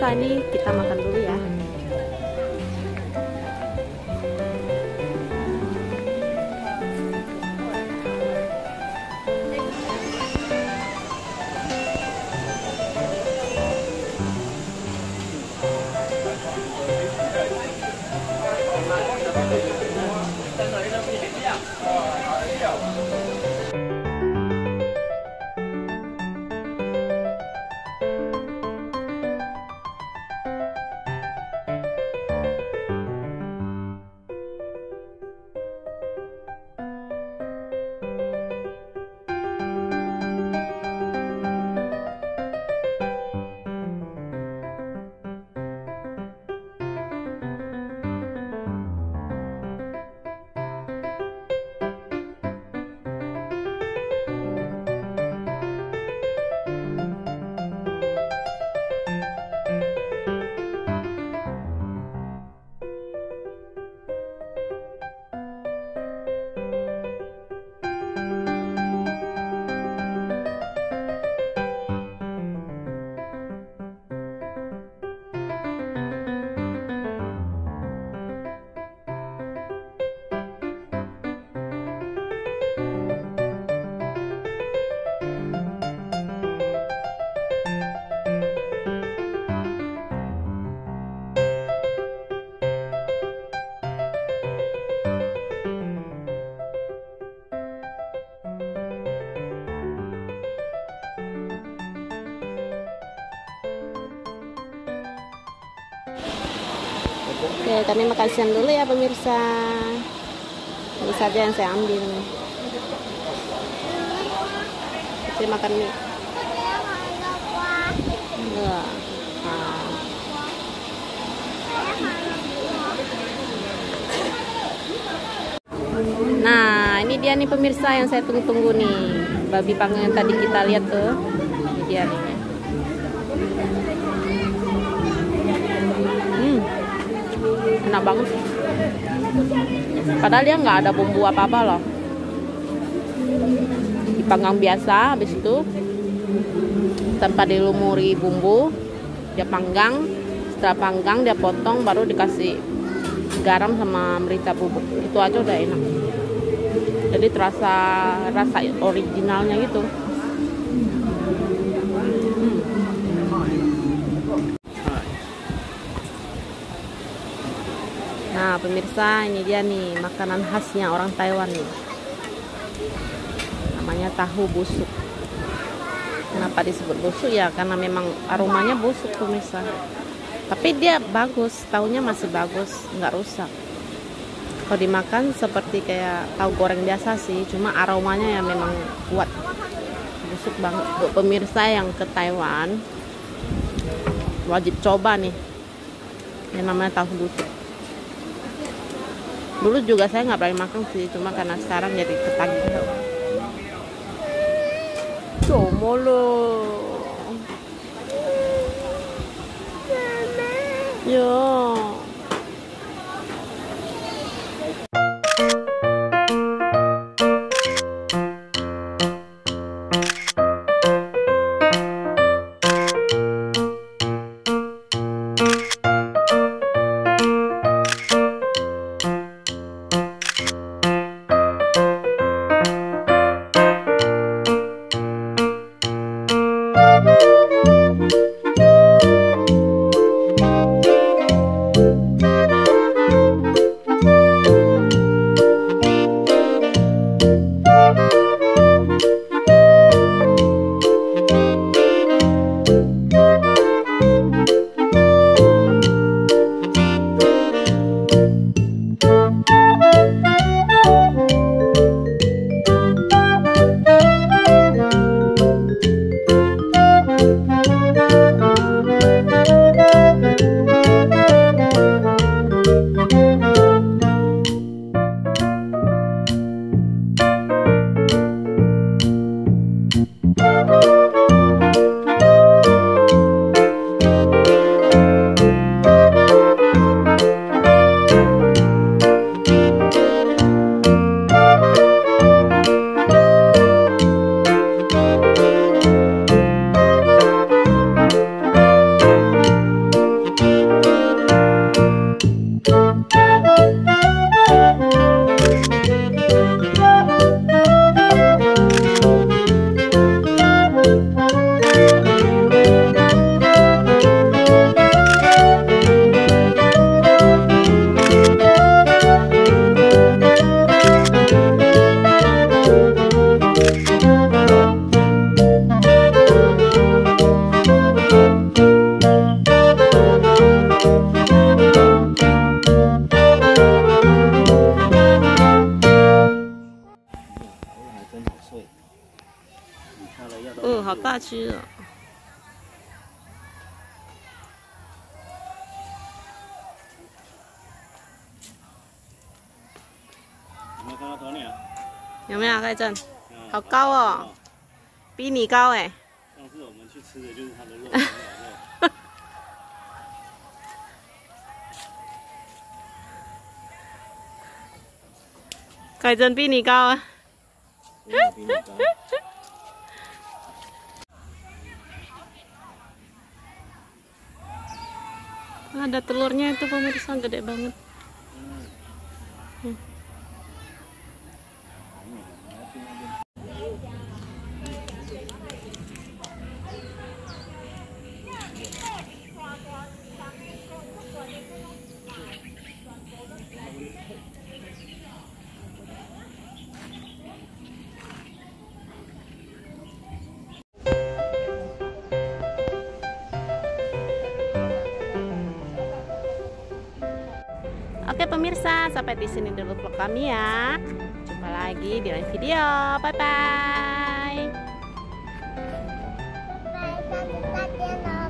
pemirsa, ini kita makan dulu ya. Oke, kami makan siang dulu ya pemirsa. Ini saja yang saya ambil nih. Saya makan mie. Nah, nah, ini dia nih pemirsa yang saya tunggu-tunggu nih. Babi panggang yang tadi kita lihat tuh. Ini dia nih. Enak banget. Padahal dia nggak ada bumbu apa-apa loh. Dipanggang biasa, habis itu tanpa dilumuri bumbu, dia panggang. Setelah panggang dia potong, baru dikasih garam sama merica bubuk. Itu aja udah enak. Jadi terasa rasa originalnya gitu. Nah pemirsa, ini dia nih makanan khasnya orang Taiwan nih. Namanya tahu busuk. Kenapa disebut busuk ya? Karena memang aromanya busuk pemirsa. Tapi dia bagus, tahunya masih bagus, nggak rusak. Kalau dimakan seperti kayak tahu goreng biasa sih, cuma aromanya ya memang kuat. Busuk banget. Buat pemirsa yang ke Taiwan, wajib coba nih. Yang namanya tahu busuk. Dulu juga saya nggak berani makan sih, cuma karena sekarang jadi ketagih. Coba loh. Yo. 大只了。有没有看到头鸟？有没有盖正？好高哦，比你高哎。上次我们去吃的就是它的肉，盖正比你高啊。比你高。Ada telurnya itu pemirsa, gede banget. Oke pemirsa, sampai di sini dulu vlog kami ya. Jumpa lagi di lain video. Bye bye. Bye,